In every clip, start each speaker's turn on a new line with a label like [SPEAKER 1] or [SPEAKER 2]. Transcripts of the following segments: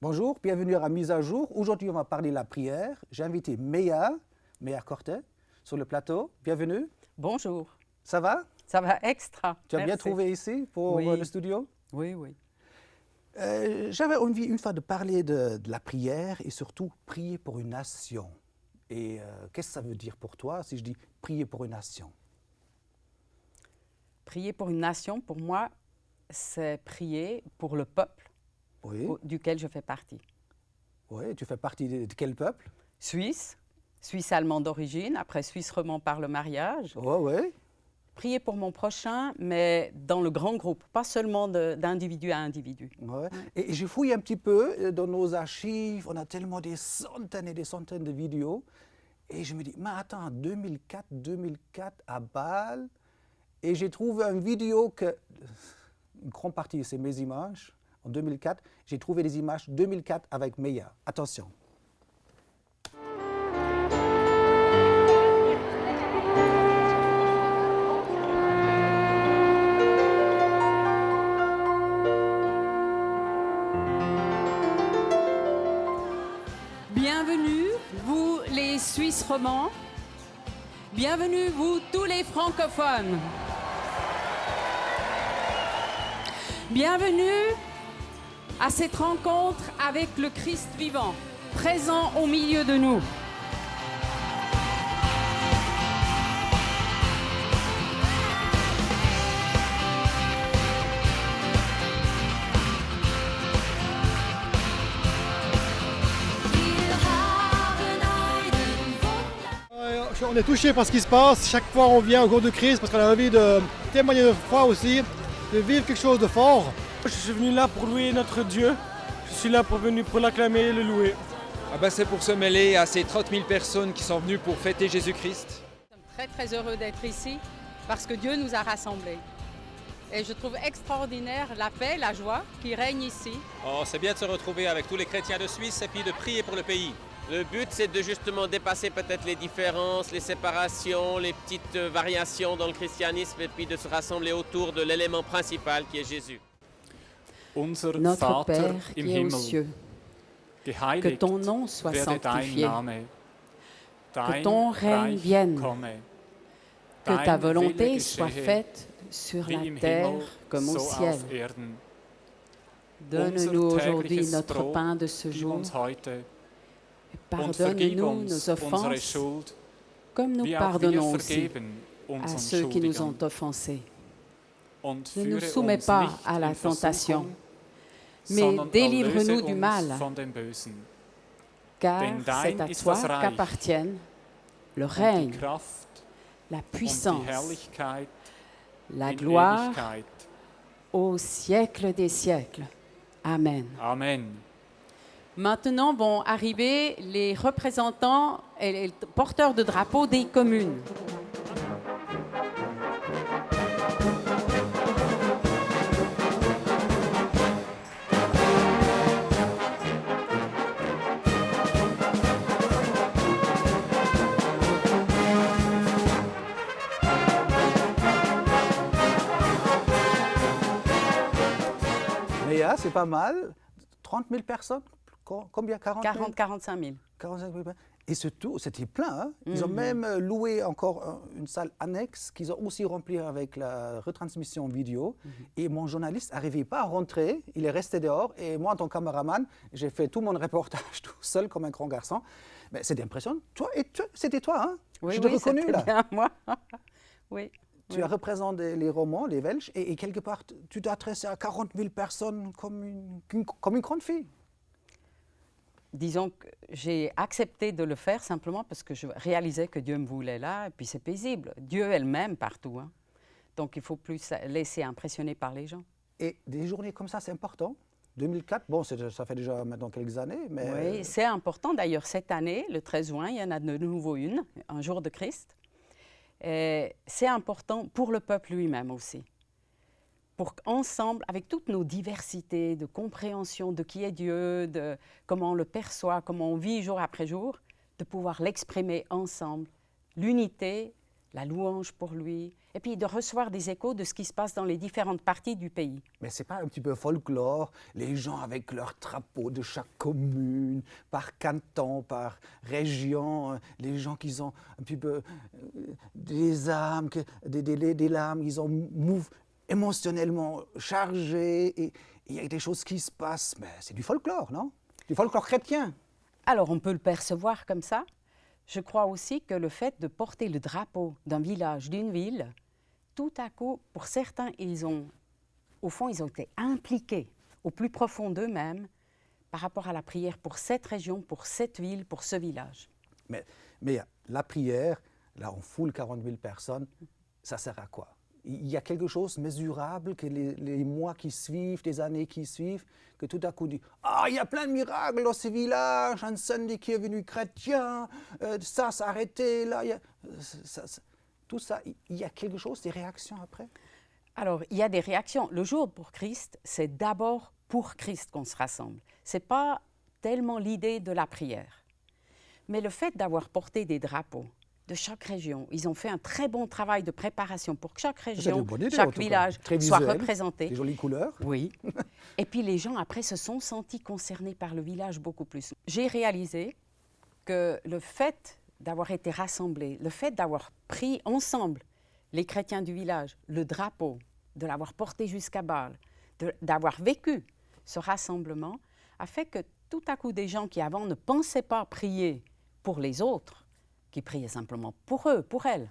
[SPEAKER 1] Bonjour, bienvenue à Mise à jour. Aujourd'hui, on va parler de la prière. J'ai invité Meya Cortet sur le plateau. Bienvenue.
[SPEAKER 2] Bonjour.
[SPEAKER 1] Ça va?
[SPEAKER 2] Ça va extra.
[SPEAKER 1] Tu as
[SPEAKER 2] Merci.
[SPEAKER 1] bien trouvé ici pour
[SPEAKER 2] Oui.
[SPEAKER 1] le studio?
[SPEAKER 2] Oui, oui.
[SPEAKER 1] J'avais envie une fois de parler de la prière et surtout prier pour une nation. Et qu'est-ce que ça veut dire pour toi si je dis prier pour une nation?
[SPEAKER 2] Prier pour une nation, pour moi, c'est prier pour le peuple
[SPEAKER 1] Oui.
[SPEAKER 2] duquel je fais partie.
[SPEAKER 1] Oui, tu fais partie de quel peuple?
[SPEAKER 2] Suisse allemand d'origine, après suisse romand par le mariage.
[SPEAKER 1] Oui, oui.
[SPEAKER 2] Prier pour mon prochain, mais dans le grand groupe, pas seulement d'individu à individu.
[SPEAKER 1] Ouais. Et j'ai fouillé un petit peu dans nos archives, on a tellement des centaines et des centaines de vidéos. Et je me dis, mais attends, 2004 à Bâle, et j'ai trouvé une vidéo que, une grande partie, c'est mes images, en 2004, j'ai trouvé des images 2004 avec Meya. Attention.
[SPEAKER 2] Bienvenue, vous les Suisses romands. Bienvenue, vous tous les francophones. Bienvenue à cette rencontre avec le Christ vivant, présent au milieu de nous.
[SPEAKER 3] On est touché par ce qui se passe. Chaque fois on vient au cours de Christ parce qu'on a envie de témoigner de foi aussi, de vivre quelque chose de fort.
[SPEAKER 4] Je suis venu là pour louer notre Dieu. Je suis là pour l'acclamer et le louer.
[SPEAKER 5] C'est pour se mêler à ces 30 000 personnes qui sont venues pour fêter Jésus-Christ.
[SPEAKER 2] Nous sommes très très heureux d'être ici parce que Dieu nous a rassemblés. Et je trouve extraordinaire la paix, la joie qui règne ici.
[SPEAKER 6] Oh, c'est bien de se retrouver avec tous les chrétiens de Suisse et puis de prier pour le pays. Le but, c'est de justement dépasser peut-être les différences, les séparations, les petites variations dans le christianisme et puis de se rassembler autour de l'élément principal qui est Jésus.
[SPEAKER 7] Notre Père qui es aux cieux, que ton nom soit sanctifié, que ton règne vienne, que ta volonté soit faite sur la terre comme au ciel. Donne-nous aujourd'hui notre pain de ce jour. Pardonne-nous nos offenses, comme nous pardonnons aussi à ceux qui nous ont offensés. Ne nous soumets pas à la tentation, mais délivre-nous du mal, car c'est à toi qu'appartiennent le règne, la puissance, la gloire au siècle des siècles. Amen.
[SPEAKER 5] Amen.
[SPEAKER 2] Maintenant vont arriver les représentants et les porteurs de drapeaux des communes.
[SPEAKER 1] Meya, c'est pas mal. 30 000 personnes? Combien? 40 000?
[SPEAKER 2] 45 000.
[SPEAKER 1] 45 000. Et surtout, c'était plein. Hein? Ils ont même loué encore une salle annexe qu'ils ont aussi remplie avec la retransmission vidéo. Et mon journaliste n'arrivait pas à rentrer. Il est resté dehors. Et moi, en tant que caméraman, j'ai fait tout mon reportage tout seul comme un grand garçon. Mais c'était impressionnant. C'était toi, hein?
[SPEAKER 2] Oui,
[SPEAKER 1] Je t'ai
[SPEAKER 2] oui,
[SPEAKER 1] reconnu,
[SPEAKER 2] c'était
[SPEAKER 1] là.
[SPEAKER 2] bien moi. Oui.
[SPEAKER 1] Tu as représenté les Romands, les Belges. Et quelque part, tu t'es adressé à 40 000 personnes comme une grande fille.
[SPEAKER 2] Disons que j'ai accepté de le faire simplement parce que je réalisais que Dieu me voulait là, et puis c'est paisible. Dieu est le même partout. Hein. Donc il faut plus laisser impressionner par les gens.
[SPEAKER 1] Et des journées comme ça, c'est important. 2004, bon, ça fait déjà maintenant quelques années, mais...
[SPEAKER 2] Oui, c'est important. D'ailleurs, cette année, le 13 juin, il y en a de nouveau une, un jour de Christ. Et c'est important pour le peuple lui-même aussi. Pour qu'ensemble, avec toutes nos diversités de compréhension de qui est Dieu, de comment on le perçoit, comment on vit jour après jour, de pouvoir l'exprimer ensemble, l'unité la louange pour lui, et puis de recevoir des échos de ce qui se passe dans les différentes parties du pays.
[SPEAKER 1] Mais c'est pas un petit peu folklore, les gens avec leurs drapeaux de chaque commune, par canton, par région, les gens qui ont un petit peu des âmes, des larmes, ils ont émotionnellement chargés, et il y a des choses qui se passent, mais c'est du folklore, non? Du folklore chrétien.
[SPEAKER 2] Alors on peut le percevoir comme ça. Je crois aussi que le fait de porter le drapeau d'un village, d'une ville, tout à coup, pour certains, au fond, ils ont été impliqués au plus profond d'eux-mêmes par rapport à la prière pour cette région, pour cette ville, pour ce village.
[SPEAKER 1] Mais la prière, là on foule 40 000 personnes, ça sert à quoi? Il y a quelque chose de mesurable que les mois qui suivent, les années qui suivent, que tout à coup dit « Ah, il y a plein de miracles dans ce village, un samedi qui est venu chrétien, ça s'est arrêté, là, tout ça, il y a quelque chose, des réactions après? »
[SPEAKER 2] Alors, il y a des réactions. Le jour pour Christ, c'est d'abord pour Christ qu'on se rassemble. Ce n'est pas tellement l'idée de la prière. Mais le fait d'avoir porté des drapeaux de chaque région, ils ont fait un très bon travail de préparation pour que chaque région, chaque village soit représenté.
[SPEAKER 1] Des jolies couleurs.
[SPEAKER 2] Oui. Et puis les gens, après, se sont sentis concernés par le village beaucoup plus. J'ai réalisé que le fait d'avoir été rassemblés, le fait d'avoir pris ensemble les chrétiens du village, le drapeau, de l'avoir porté jusqu'à Bâle, d'avoir vécu ce rassemblement, a fait que tout à coup des gens qui avant ne pensaient pas prier pour les autres, qui priaient simplement pour eux, pour elles,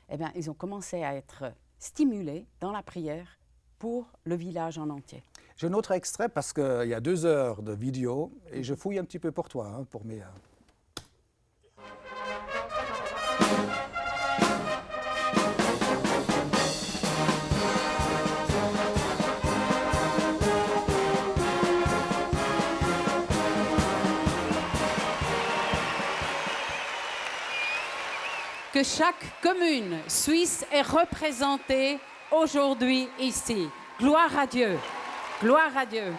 [SPEAKER 2] eh bien, ils ont commencé à être stimulés dans la prière pour le village en entier.
[SPEAKER 1] J'ai un autre extrait parce qu'il y a 2 heures de vidéo et je fouille un petit peu pour toi, pour mes...
[SPEAKER 7] Que chaque commune suisse est représentée aujourd'hui ici. Gloire à Dieu. Gloire à Dieu.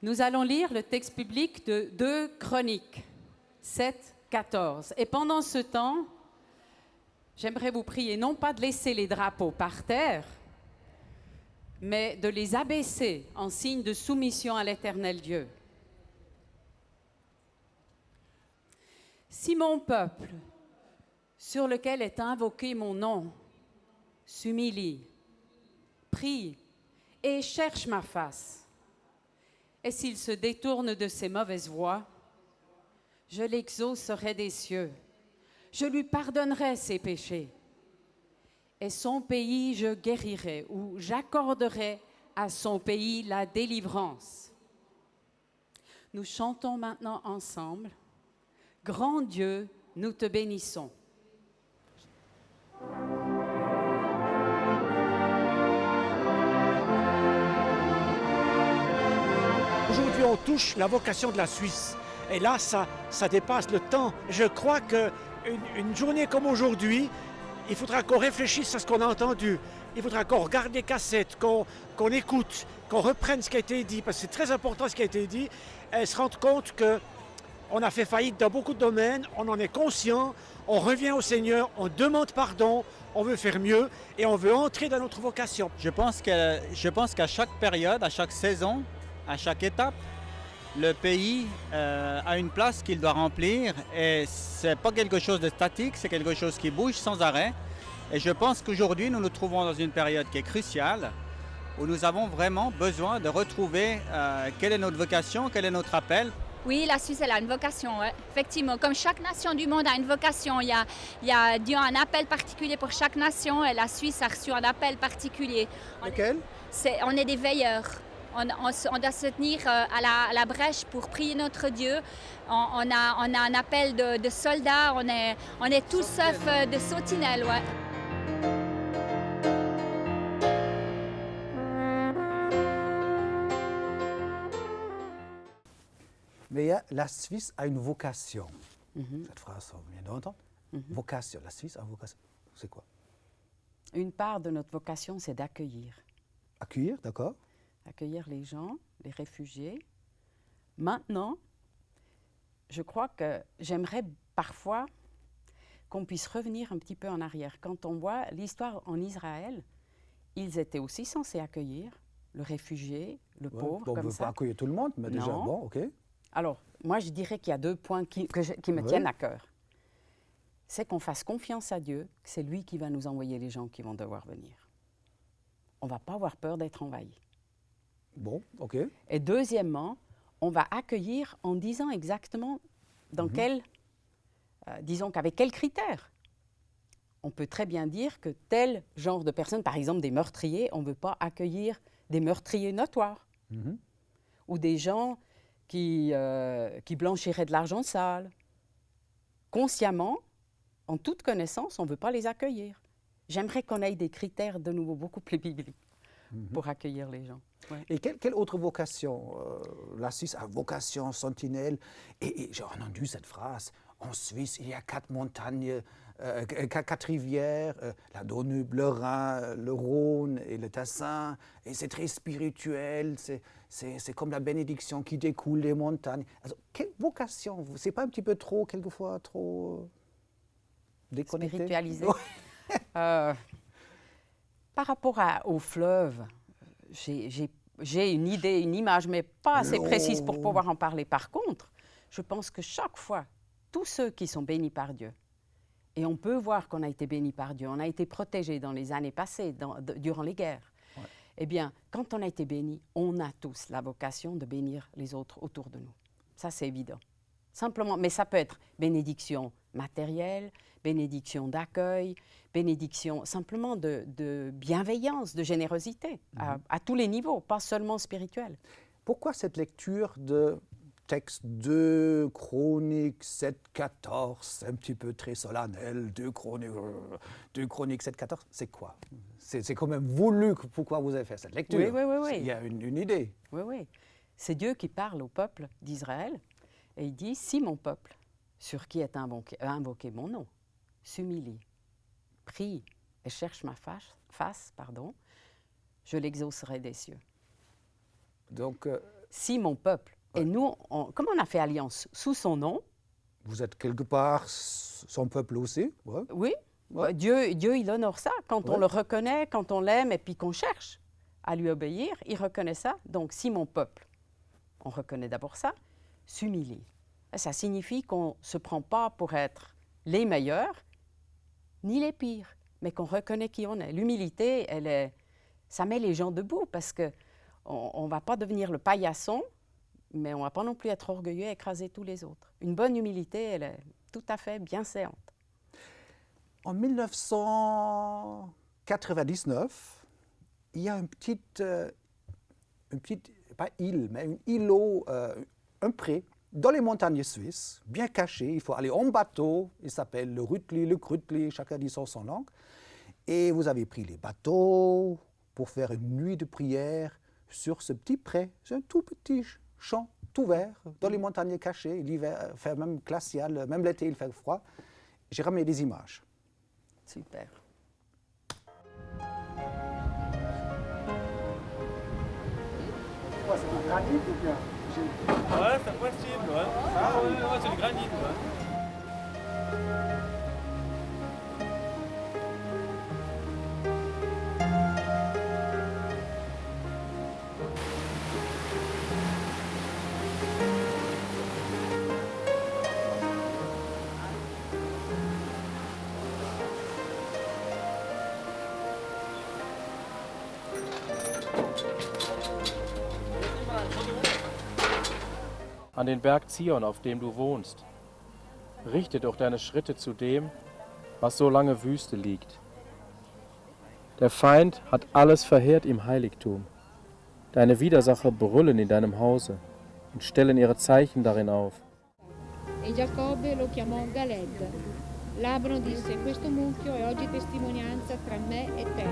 [SPEAKER 7] Nous allons lire le texte biblique de 2 Chroniques 7, 14. Et pendant ce temps, j'aimerais vous prier non pas de laisser les drapeaux par terre, mais de les abaisser en signe de soumission à l'Éternel Dieu. Si mon peuple, sur lequel est invoqué mon nom, s'humilie, prie et cherche ma face, et s'il se détourne de ses mauvaises voies, je l'exaucerai des cieux, je lui pardonnerai ses péchés, et son pays je guérirai, ou j'accorderai à son pays la délivrance. Nous chantons maintenant ensemble. Grand Dieu, nous te bénissons.
[SPEAKER 8] Aujourd'hui, on touche la vocation de la Suisse. Et là, ça dépasse le temps. Je crois qu'une journée comme aujourd'hui, il faudra qu'on réfléchisse à ce qu'on a entendu. Il faudra qu'on regarde des cassettes, qu'on écoute, qu'on reprenne ce qui a été dit, parce que c'est très important ce qui a été dit, et se rendre compte qu'on a fait faillite dans beaucoup de domaines, on en est conscient, on revient au Seigneur, on demande pardon, on veut faire mieux et on veut entrer dans notre vocation.
[SPEAKER 9] Je pense qu'à chaque période, à chaque saison, à chaque étape, le pays a une place qu'il doit remplir et ce n'est pas quelque chose de statique, c'est quelque chose qui bouge sans arrêt. Et je pense qu'aujourd'hui, nous nous trouvons dans une période qui est cruciale, où nous avons vraiment besoin de retrouver quelle est notre vocation, quel est notre appel.
[SPEAKER 10] Oui, la Suisse, elle a une vocation, ouais. Effectivement. Comme chaque nation du monde a une vocation, il y a Dieu a un appel particulier pour chaque nation et la Suisse a reçu un appel particulier.
[SPEAKER 1] Lequel?
[SPEAKER 10] On est des veilleurs. On doit se tenir à la brèche pour prier notre Dieu. On a un appel de soldats, on est tous sauf de sentinelles, ouais.
[SPEAKER 1] Mais la Suisse a une vocation. Cette phrase, on vient d'entendre. Vocation, la Suisse a une vocation. C'est quoi?
[SPEAKER 2] Une part de notre vocation, c'est d'accueillir.
[SPEAKER 1] Accueillir, d'accord.
[SPEAKER 2] Accueillir les gens, les réfugiés. Maintenant, je crois que j'aimerais parfois qu'on puisse revenir un petit peu en arrière. Quand on voit l'histoire en Israël, ils étaétaient aussi censés accueillir le réfugié, le pauvre,
[SPEAKER 1] bon,
[SPEAKER 2] comme
[SPEAKER 1] on ne veut
[SPEAKER 2] ça.
[SPEAKER 1] pas accueillir tout le monde, mais déjà,
[SPEAKER 2] Non.
[SPEAKER 1] bon, OK.
[SPEAKER 2] Alors, moi, je dirais qu'il y a 2 points qui me tiennent à cœur. C'est qu'on fasse confiance à Dieu, que c'est lui qui va nous envoyer les gens qui vont devoir venir. On ne va pas avoir peur d'être envahi.
[SPEAKER 1] Bon, OK.
[SPEAKER 2] Et deuxièmement, on va accueillir en disant exactement dans disons qu'avec quels critères. On peut très bien dire que tel genre de personnes, par exemple des meurtriers, on ne veut pas accueillir des meurtriers notoires. Ou des gens qui blanchiraient de l'argent sale. Consciemment, en toute connaissance, on ne veut pas les accueillir. J'aimerais qu'on ait des critères de nouveau beaucoup plus bibliques pour accueillir les gens. Ouais.
[SPEAKER 1] Et quelle autre vocation la Suisse a vocation sentinelle. Et j'ai entendu cette phrase. En Suisse, il y a 4 montagnes, 4 rivières, la Danube, le Rhin, le Rhône et le Tessin. Et c'est très spirituel. C'est comme la bénédiction qui découle des montagnes. Alors, quelle vocation? C'est pas un petit peu trop, quelquefois, trop déconnecté?
[SPEAKER 2] Spiritualisé. Par rapport au fleuve, j'ai une idée, une image, mais pas assez précise pour pouvoir en parler. Par contre, je pense que chaque fois, tous ceux qui sont bénis par Dieu, et on peut voir qu'on a été bénis par Dieu, on a été protégés dans les années passées, durant les guerres, eh bien, quand on a été bénis, on a tous la vocation de bénir les autres autour de nous. Ça, c'est évident. Simplement, mais ça peut être bénédiction matérielle, bénédiction d'accueil, bénédiction simplement de bienveillance, de générosité, à tous les niveaux, pas seulement spirituel.
[SPEAKER 1] Pourquoi cette lecture de texte 2 Chroniques 7, 14, un petit peu très solennel, 2 Chroniques 7, 14, c'est quoi? C'est quand même voulu pourquoi vous avez fait cette lecture.
[SPEAKER 2] Oui.
[SPEAKER 1] Il y a une idée.
[SPEAKER 2] Oui. C'est Dieu qui parle au peuple d'Israël et il dit « Si mon peuple, sur qui est invoqué mon nom, s'humilie, prie et cherche ma face, je l'exaucerai des cieux. »
[SPEAKER 1] Donc,
[SPEAKER 2] si mon peuple, et nous, comme on a fait alliance sous son nom.
[SPEAKER 1] Vous êtes quelque part son peuple aussi.
[SPEAKER 2] Oui, Dieu, il honore ça. Quand on le reconnaît, quand on l'aime et puis qu'on cherche à lui obéir, il reconnaît ça. Donc si mon peuple, on reconnaît d'abord ça, s'humilie. Ça signifie qu'on ne se prend pas pour être les meilleurs, ni les pires, mais qu'on reconnaît qui on est. L'humilité, ça met les gens debout parce qu'on ne va pas devenir le paillasson, mais on ne va pas non plus être orgueilleux et écraser tous les autres. Une bonne humilité, elle est tout à fait bienséante.
[SPEAKER 1] En 1999, il y a une petite pas île, mais un îlot, un pré, dans les montagnes suisses, bien caché. Il faut aller en bateau. Il s'appelle le Rütli, le Krütli, chacun dit son langue. Et vous avez pris les bateaux pour faire une nuit de prière sur ce petit pré. C'est un tout petit champ, tout vert, dans les montagnes cachées. L'hiver fait même glacial, même l'été il fait froid. J'ai ramené des images.
[SPEAKER 2] Super.
[SPEAKER 3] C'est du granit ou bien?
[SPEAKER 4] Ouais, c'est possible, ouais. Ah ouais, c'est du granit, ouais. An den Berg Zion, auf dem du wohnst. Richte doch deine Schritte zu dem, was so lange Wüste liegt. Der Feind hat alles verheert im Heiligtum. Deine Widersacher brüllen in deinem Hause und stellen ihre Zeichen darin auf.
[SPEAKER 11] E Giacobbe lo chiamò Galed. Labano disse: questo mucchio è oggi testimonianza tra me e te.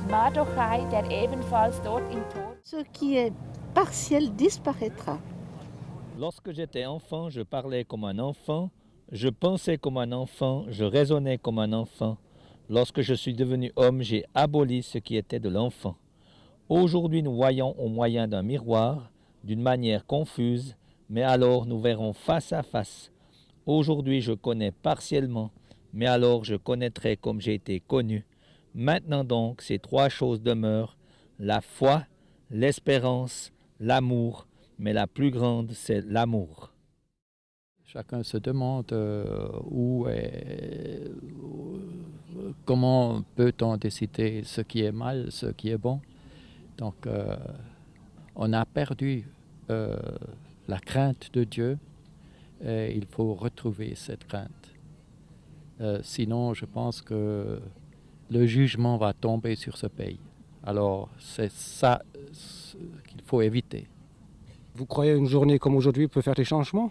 [SPEAKER 12] Mardochai, der ebenfalls dort im Tod.
[SPEAKER 13] Ce qui est partiel disparaîtra.
[SPEAKER 14] Lorsque j'étais enfant, je parlais comme un enfant, je pensais comme un enfant, je raisonnais comme un enfant. Lorsque je suis devenu homme, j'ai aboli ce qui était de l'enfant. Aujourd'hui, nous voyons au moyen d'un miroir, d'une manière confuse, mais alors nous verrons face à face. Aujourd'hui, je connais partiellement, mais alors je connaîtrai comme j'ai été connu. Maintenant donc, ces 3 choses demeurent, la foi, l'espérance, l'amour, mais la plus grande, c'est l'amour.
[SPEAKER 15] Chacun se demande comment peut-on décider ce qui est mal, ce qui est bon. Donc, on a perdu la crainte de Dieu et il faut retrouver cette crainte. Sinon, je pense que le jugement va tomber sur ce pays. Alors, c'est ça qu'il faut éviter.
[SPEAKER 3] Vous croyez qu'une journée comme aujourd'hui peut faire des changements?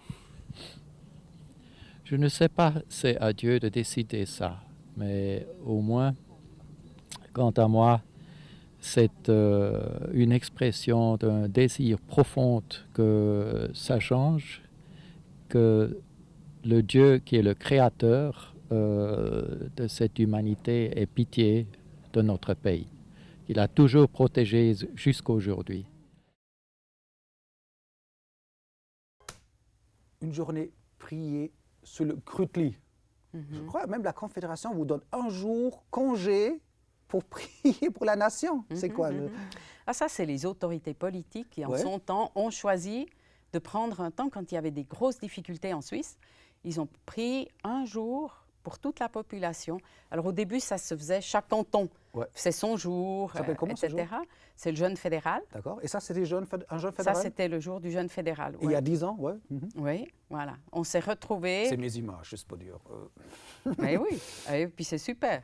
[SPEAKER 15] Je ne sais pas, c'est à Dieu de décider ça, mais au moins, quant à moi, c'est une expression d'un désir profond que ça change, que le Dieu qui est le créateur de cette humanité ait pitié de notre pays, qu'il a toujours protégé jusqu'à aujourd'hui.
[SPEAKER 1] Une journée priée sur le Krutli. Je crois même la Confédération vous donne un jour congé pour prier pour la nation. C'est quoi
[SPEAKER 2] Ça, c'est les autorités politiques qui, en son temps, ont choisi de prendre un temps quand il y avait des grosses difficultés en Suisse. Ils ont pris un jour pour toute la population. Alors, au début, ça se faisait chaque canton. C'est son jour, etc. C'est le jeûne fédéral.
[SPEAKER 1] D'accord. Et ça, c'était un jeûne fédéral?
[SPEAKER 2] Ça, c'était le jour du jeûne fédéral.
[SPEAKER 1] Il y a 10 ans,
[SPEAKER 2] Oui, voilà. On s'est retrouvés.
[SPEAKER 1] C'est mes images, juste pour dire.
[SPEAKER 2] Mais oui, et puis c'est super.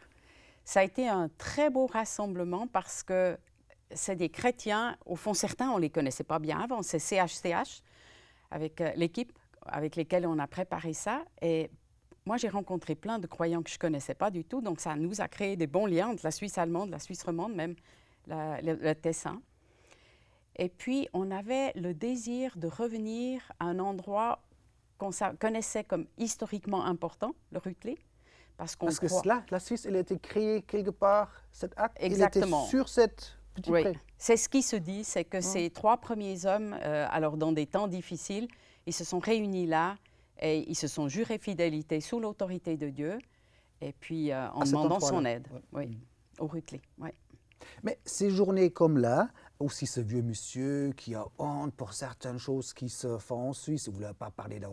[SPEAKER 2] Ça a été un très beau rassemblement parce que c'est des chrétiens, au fond, certains, on ne les connaissait pas bien avant. C'est CHCH, avec l'équipe avec lesquelles on a préparé ça. Et moi, j'ai rencontré plein de croyants que je ne connaissais pas du tout. Donc, ça nous a créé des bons liens entre la Suisse allemande, la Suisse romande, même le Tessin. Et puis, on avait le désir de revenir à un endroit qu'on connaissait comme historiquement important, le Rütli. Parce que
[SPEAKER 1] cela, la Suisse, elle a été créée quelque part, cet acte,
[SPEAKER 2] exactement.
[SPEAKER 1] Il était sur cette petite pré.
[SPEAKER 2] C'est ce qui se dit, c'est que ces 3 premiers hommes, alors dans des temps difficiles, ils se sont réunis là et ils se sont jurés fidélité sous l'autorité de Dieu et puis en demandant son aide au Rütli.
[SPEAKER 1] Mais ces journées comme là, aussi ce vieux monsieur qui a honte pour certaines choses qui se font en Suisse, vous ne voulez pas parler de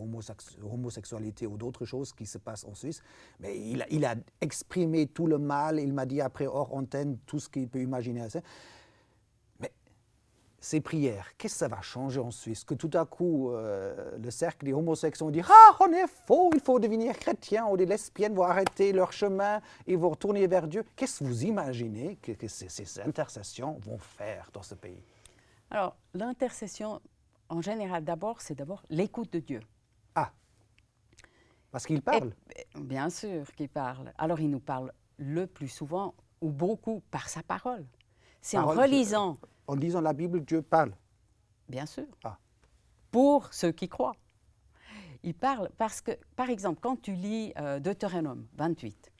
[SPEAKER 1] l'homosexualité ou d'autres choses qui se passent en Suisse, mais il a exprimé tout le mal, il m'a dit après hors antenne tout ce qu'il peut imaginer. Mais ces prières, qu'est-ce que ça va changer en Suisse? Que tout à coup, le cercle des homosexuels dit « Ah, on est faux, il faut devenir chrétien » ou des lesbiennes vont arrêter leur chemin et vont retourner vers Dieu. Qu'est-ce que vous imaginez que ces intercessions vont faire dans ce pays?
[SPEAKER 2] Alors, l'intercession, en général, c'est d'abord l'écoute de Dieu.
[SPEAKER 1] Ah, parce qu'il parle?
[SPEAKER 2] Bien sûr qu'il parle. Alors, il nous parle le plus souvent ou beaucoup par sa parole. C'est en relisant...
[SPEAKER 1] En lisant la Bible, Dieu parle?
[SPEAKER 2] Bien sûr.
[SPEAKER 1] Ah.
[SPEAKER 2] Pour ceux qui croient. Il parle parce que, par exemple, quand tu lis Deutéronome 28,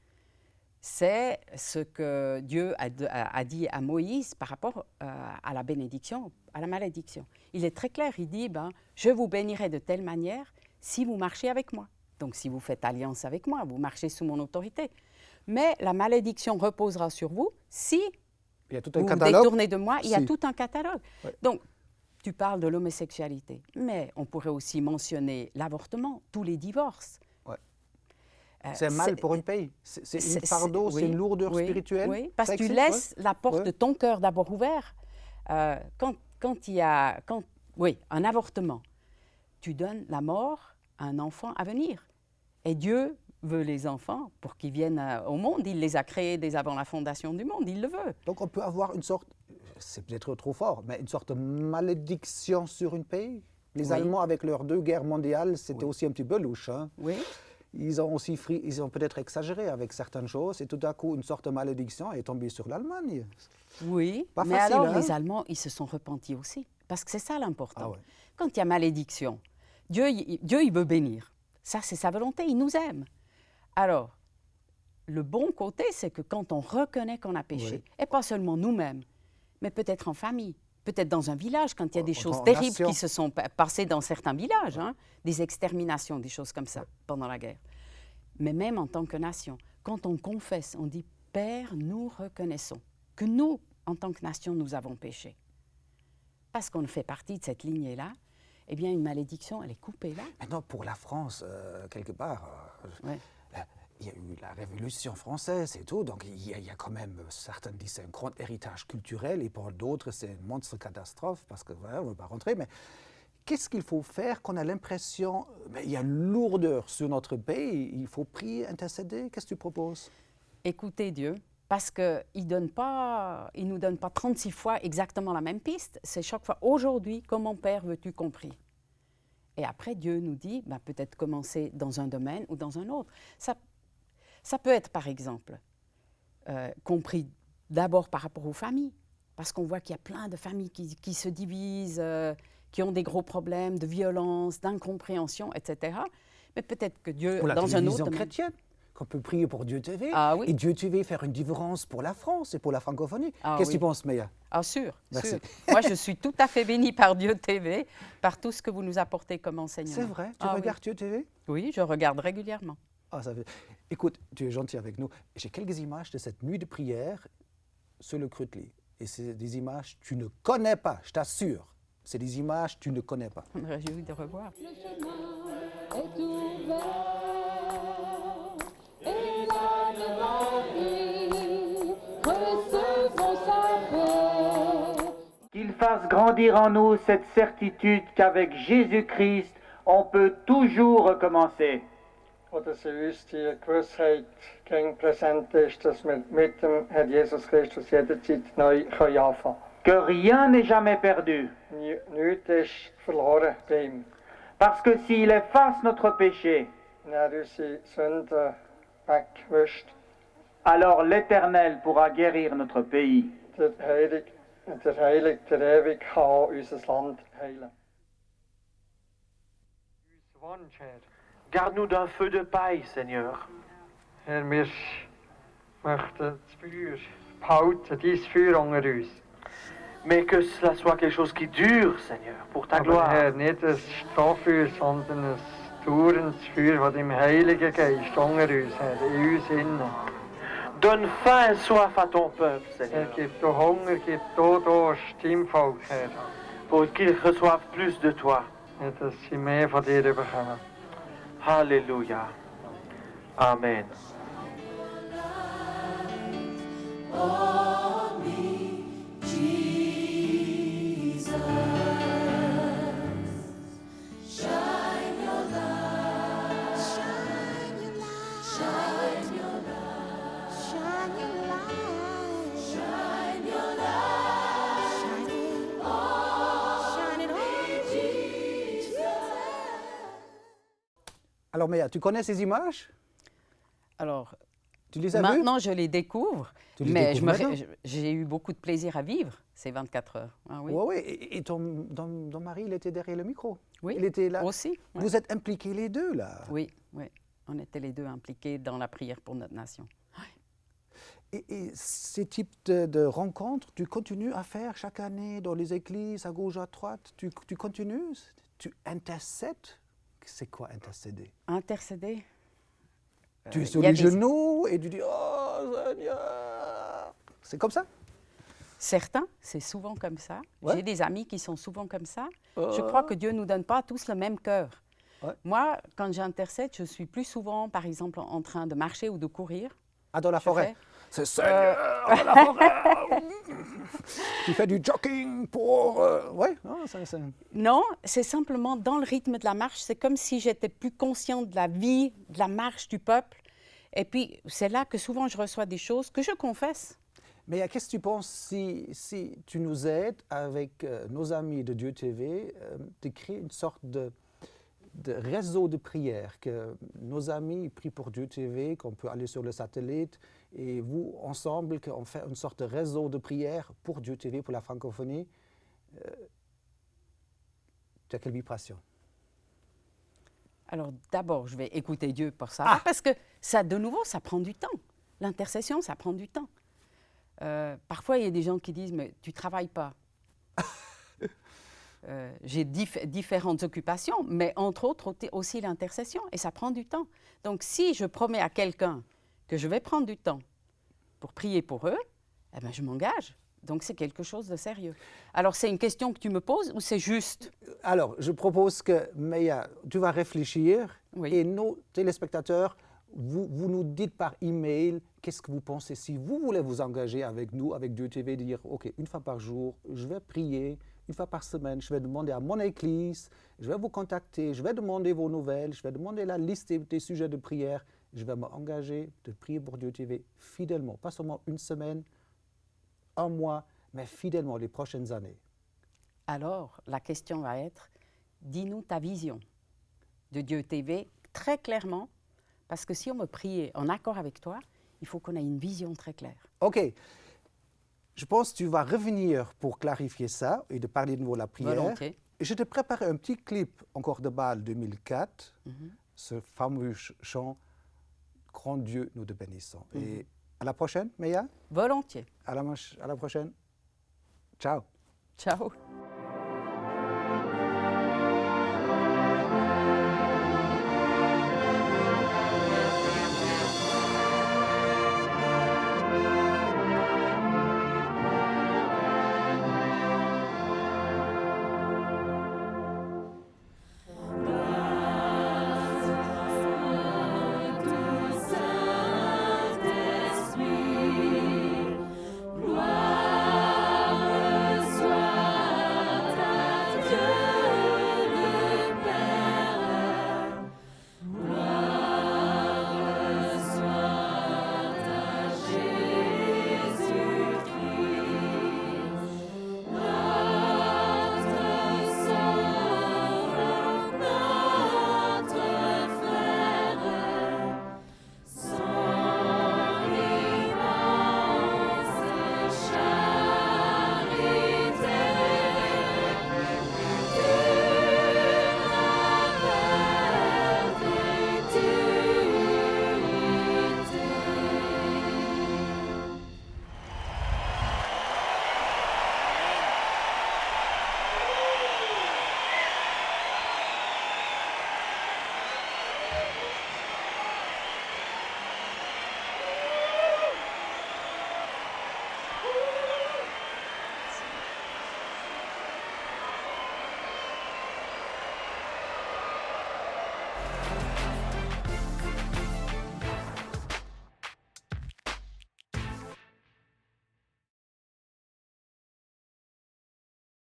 [SPEAKER 2] c'est ce que Dieu a dit à Moïse par rapport à la bénédiction, à la malédiction. Il est très clair, il dit, je vous bénirai de telle manière si vous marchez avec moi. Donc, si vous faites alliance avec moi, vous marchez sous mon autorité. Mais la malédiction reposera sur vous si...
[SPEAKER 1] Il y a tout un
[SPEAKER 2] vous
[SPEAKER 1] catalogue.
[SPEAKER 2] Vous détournez de moi, il y a
[SPEAKER 1] Si.
[SPEAKER 2] tout un catalogue.
[SPEAKER 1] Ouais.
[SPEAKER 2] Donc, tu parles de l'homosexualité, mais on pourrait aussi mentionner l'avortement, tous les divorces.
[SPEAKER 1] Ouais. C'est mal pour un pays. C'est une fardeau, c'est une lourdeur spirituelle.
[SPEAKER 2] Oui, parce que tu laisses la porte de ton cœur d'abord ouverte. Quand il y a un avortement, tu donnes la mort à un enfant à venir. Et Dieu veut les enfants pour qu'ils viennent au monde. Il les a créés dès avant la fondation du monde, il le veut.
[SPEAKER 1] Donc on peut avoir une sorte, c'est peut-être trop fort, mais une sorte de malédiction sur un pays. Les Allemands, avec leurs 2 guerres mondiales, c'était aussi un petit peu louche. Hein?
[SPEAKER 2] Oui.
[SPEAKER 1] Ils ont peut-être exagéré avec certaines choses, et tout à coup, une sorte de malédiction est tombée sur l'Allemagne.
[SPEAKER 2] Oui,
[SPEAKER 1] pas
[SPEAKER 2] mais
[SPEAKER 1] facile,
[SPEAKER 2] alors
[SPEAKER 1] hein?
[SPEAKER 2] les Allemands, ils se sont repentis aussi, parce que c'est ça l'important.
[SPEAKER 1] Ah ouais.
[SPEAKER 2] Quand il y a malédiction, Dieu, il veut bénir. Ça, c'est sa volonté, il nous aime. Alors, le bon côté, c'est que quand on reconnaît qu'on a péché, et pas seulement nous-mêmes, mais peut-être en famille, peut-être dans un village, quand il y a des choses terribles qui se sont passées dans certains villages, hein, des exterminations, des choses comme ça, pendant la guerre. mais même en tant que nation. Quand on confesse, on dit « Père, nous reconnaissons que nous, en tant que nation, nous avons péché. » Parce qu'on fait partie de cette lignée-là, eh bien, une malédiction, elle est coupée là.
[SPEAKER 1] Maintenant, pour la France, quelque part, il y a eu la Révolution française et tout, donc il y a quand même, certains disent c'est un grand héritage culturel, et pour d'autres, c'est une monstre catastrophe, parce que voilà, on ne veut pas rentrer, mais qu'est-ce qu'il faut faire quand on a l'impression qu'il y a une lourdeur sur notre pays, il faut prier, intercéder? Qu'est-ce que tu proposes?
[SPEAKER 2] Écoutez Dieu, parce qu'il ne nous donne pas 36 fois exactement la même piste, c'est chaque fois, aujourd'hui, comment Père veux-tu compris? Et après, Dieu nous dit, peut-être commencer dans un domaine ou dans un autre. Ça peut être, par exemple, compris d'abord par rapport aux familles, parce qu'on voit qu'il y a plein de familles qui se divisent, qui ont des gros problèmes de violence, d'incompréhension, etc. Mais peut-être que Dieu,
[SPEAKER 1] pour la
[SPEAKER 2] dans un autre domaine...
[SPEAKER 1] chrétienne, qu'on peut prier pour Dieu TV,
[SPEAKER 2] oui.
[SPEAKER 1] et Dieu TV faire une différence pour la France et pour la francophonie. Qu'est-ce que tu penses, Meia?
[SPEAKER 2] Sûr,
[SPEAKER 1] merci.
[SPEAKER 2] Sûr. Moi, je suis tout à fait bénie par Dieu TV, par tout ce que vous nous apportez comme enseignement.
[SPEAKER 1] C'est vrai? Tu regardes Dieu TV?
[SPEAKER 2] Oui, je regarde régulièrement.
[SPEAKER 1] Écoute, tu es gentil avec nous. J'ai quelques images de cette nuit de prière sur le Krutli. Et c'est des images que tu ne connais pas, je t'assure. C'est des images que tu ne connais pas.
[SPEAKER 2] Je me réjouis de revoir.
[SPEAKER 11] Le chemin est ouvert et l'âme Marie, recevons sa paix.
[SPEAKER 16] Qu'il fasse grandir en nous cette certitude qu'avec Jésus-Christ, on peut toujours recommencer.
[SPEAKER 17] Und dass uns die Gewissheit gegen präsent ist, dass wir mit dem Herrn Jesus Christus jederzeit neu anfangen können.
[SPEAKER 16] Que rien n'est jamais perdu.
[SPEAKER 17] Nichts ist verloren bei ihm.
[SPEAKER 16] Parce que s'il efface notre péché,
[SPEAKER 17] unsere Sünden wegwischt,
[SPEAKER 16] alors l'Éternel pourra guérir notre pays.
[SPEAKER 17] Der Heilige, der Ewig kann unser Land heilen. Unser Wunsch, Herr.
[SPEAKER 18] Garde-nous d'un feu de paille, Seigneur.
[SPEAKER 17] Herr, wir möchten das Feuer behalten, dein Feuer unter uns.
[SPEAKER 18] Mais que cela soit quelque chose qui dure, Seigneur, pour ta gloire.
[SPEAKER 17] Herr, nicht ein Strohfeuer, sondern ein dauerndes Feuer, das im Heiligen Geist unter uns, Herr, in uns innen.
[SPEAKER 18] Donne faim et soif à ton peuple, Seigneur.
[SPEAKER 17] Herr, gib du Hunger, gib du Durst deinem Volk, Herr.
[SPEAKER 18] Pour qu'ils reçoivent plus de toi.
[SPEAKER 17] Ja, dass sie mehr von dir bekommen.
[SPEAKER 18] Alléluia. Amen.
[SPEAKER 11] Oh, me, Jesus. Shine your light. Shine your light. Shine your light. Shine your light. Shine your light. Shine it. Oh, shine it on Jesus.
[SPEAKER 1] Alors, Meia, tu connais ces images?
[SPEAKER 2] Alors,
[SPEAKER 1] tu les as
[SPEAKER 2] maintenant,
[SPEAKER 1] vues?
[SPEAKER 2] je les découvre, mais j'ai eu beaucoup de plaisir à vivre ces 24 heures. Ah, oui.
[SPEAKER 1] Oui, et ton mari, il était derrière le micro.
[SPEAKER 2] Oui,
[SPEAKER 1] il était là.
[SPEAKER 2] Aussi. Oui.
[SPEAKER 1] Vous êtes impliqués les deux, là.
[SPEAKER 2] Oui, on était les deux impliqués dans la prière pour notre nation.
[SPEAKER 1] Et ces types de rencontres, tu continues à faire chaque année dans les églises, à gauche, à droite? Tu continues? Tu intercèdes? C'est quoi intercéder?
[SPEAKER 2] Intercéder?
[SPEAKER 1] Tu es sur les genoux et tu dis « Oh Seigneur !» C'est comme ça?
[SPEAKER 2] Certains, c'est souvent comme ça. Ouais. J'ai des amis qui sont souvent comme ça. Je crois que Dieu ne nous donne pas tous le même cœur. Ouais. Moi, quand j'intercède, je suis plus souvent, par exemple, en train de marcher ou de courir.
[SPEAKER 1] Ah, dans la forêt? C'est Seigneur, dans la forêt. Tu fais du jogging pour... Ouais,
[SPEAKER 2] non, c'est simplement dans le rythme de la marche. C'est comme si j'étais plus consciente de la vie, de la marche du peuple. Et puis, c'est là que souvent je reçois des choses que je confesse.
[SPEAKER 1] Mais qu'est-ce que tu penses si tu nous aides avec nos amis de Dieu TV de créer une sorte de réseau de prière, que nos amis prient pour Dieu TV, qu'on peut aller sur le satellite, et vous, ensemble, qu'on fait une sorte de réseau de prière pour Dieu TV, pour la francophonie. Tu as quelle vibration?
[SPEAKER 2] Alors d'abord, je vais écouter Dieu pour ça, parce que ça, de nouveau, ça prend du temps. L'intercession, ça prend du temps. Parfois, il y a des gens qui disent « mais tu ne travailles pas ». j'ai différentes occupations, mais entre autres aussi l'intercession, et ça prend du temps. Donc si je promets à quelqu'un que je vais prendre du temps pour prier pour eux, eh ben, je m'engage. Donc c'est quelque chose de sérieux. Alors c'est une question que tu me poses ou c'est juste?
[SPEAKER 1] Alors je propose que, Meya, tu vas réfléchir et nos téléspectateurs, vous nous dites par email qu'est-ce que vous pensez. Si vous voulez vous engager avec nous, avec Dieu TV, dire ok, une fois par jour, je vais prier, une fois par semaine, je vais demander à mon église, je vais vous contacter, je vais demander vos nouvelles, je vais demander la liste des sujets de prière, je vais m'engager de prier pour Dieu TV fidèlement, pas seulement une semaine, un mois, mais fidèlement les prochaines années.
[SPEAKER 2] Alors, la question va être, dis-nous ta vision de Dieu TV très clairement, parce que si on veut prier en accord avec toi, il faut qu'on ait une vision très claire.
[SPEAKER 1] Ok. Je pense que tu vas revenir pour clarifier ça et de parler de nouveau de la prière.
[SPEAKER 2] Volontiers.
[SPEAKER 1] Et je t'ai préparé un petit clip encore de Bâle 2004, ce fameux chant « Grand Dieu, nous te bénissons ». Et à la prochaine, Meya.
[SPEAKER 2] Volontiers.
[SPEAKER 1] À la prochaine. Ciao.
[SPEAKER 2] Ciao.